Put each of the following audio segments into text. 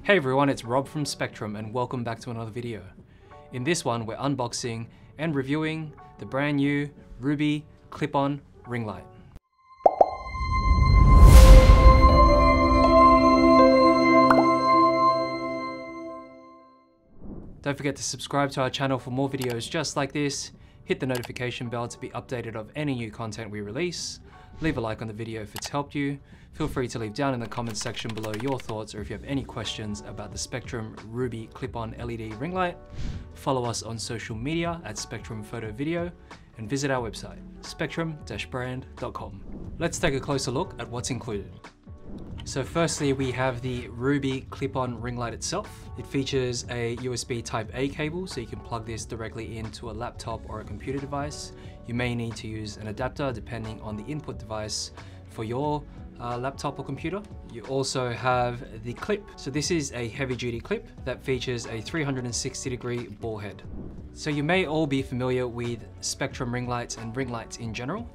Hey everyone, it's Rob from Spectrum and welcome back to another video. In this one, we're unboxing and reviewing the brand new Ruby clip-on ring light. Don't forget to subscribe to our channel for more videos just like this. Hit the notification bell to be updated of any new content we release. Leave a like on the video if it's helped you. Feel free to leave down in the comments section below your thoughts or if you have any questions about the Spectrum Ruby clip-on LED ring light. Follow us on social media at Spectrum Photo Video and visit our website, spectrum-brand.com. Let's take a closer look at what's included. So firstly, we have the Ruby clip-on ring light itself. It features a USB Type A cable, so you can plug this directly into a laptop or a computer device. You may need to use an adapter depending on the input device for your laptop or computer. You also have the clip. So this is a heavy-duty clip that features a 360-degree ball head. So you may all be familiar with Spectrum ring lights and ring lights in general.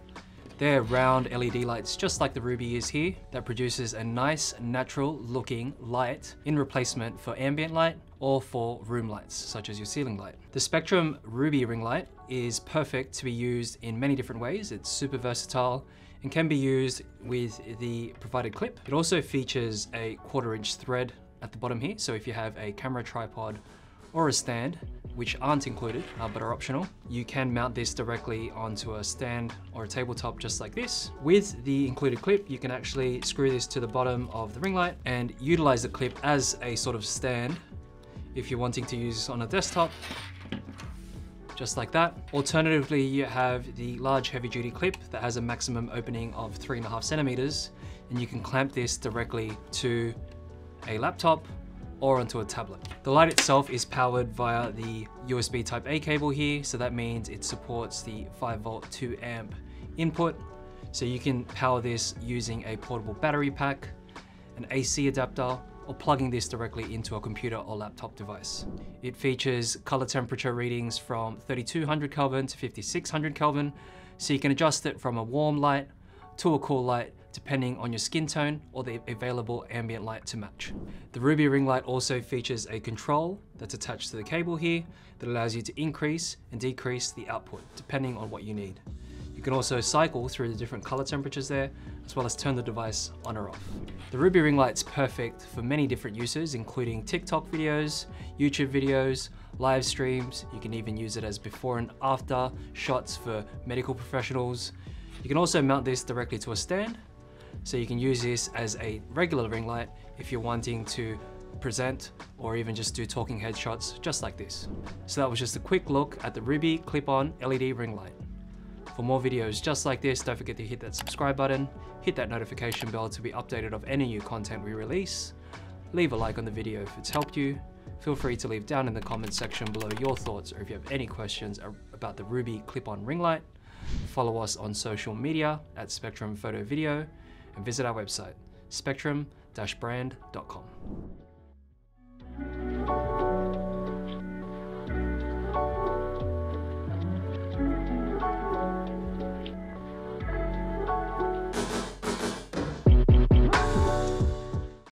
They're round LED lights just like the Ruby is here that produces a nice natural looking light in replacement for ambient light or for room lights such as your ceiling light. The Spectrum Ruby ring light is perfect to be used in many different ways. It's super versatile and can be used with the provided clip. It also features a 1/4-inch thread at the bottom here. So if you have a camera tripod or a stand, which aren't included but are optional, you can mount this directly onto a stand or a tabletop just like this. With the included clip, you can actually screw this to the bottom of the ring light and utilize the clip as a sort of stand if you're wanting to use this on a desktop, just like that. Alternatively, you have the large heavy-duty clip that has a maximum opening of 3.5 centimeters, and you can clamp this directly to a laptop or onto a tablet. The light itself is powered via the USB Type A cable here, so that means it supports the 5-volt 2-amp input. So you can power this using a portable battery pack, an AC adapter, or plugging this directly into a computer or laptop device. It features color temperature readings from 3200 Kelvin to 5600 Kelvin, so you can adjust it from a warm light to a cool light depending on your skin tone or the available ambient light to match. The Ruby ring light also features a control that's attached to the cable here that allows you to increase and decrease the output depending on what you need. You can also cycle through the different color temperatures there, as well as turn the device on or off. The Ruby ring light's perfect for many different uses, including TikTok videos, YouTube videos, live streams. You can even use it as before and after shots for medical professionals. You can also mount this directly to a stand, so you can use this as a regular ring light if you're wanting to present or even just do talking head shots just like this. So that was just a quick look at the Ruby clip-on LED ring light. For more videos just like this, don't forget to hit that subscribe button, hit that notification bell to be updated of any new content we release. Leave a like on the video if it's helped you. Feel free to leave down in the comments section below your thoughts or if you have any questions about the Ruby clip-on ring light. Follow us on social media at Spectrum Photo Video and visit our website, spectrum-brand.com.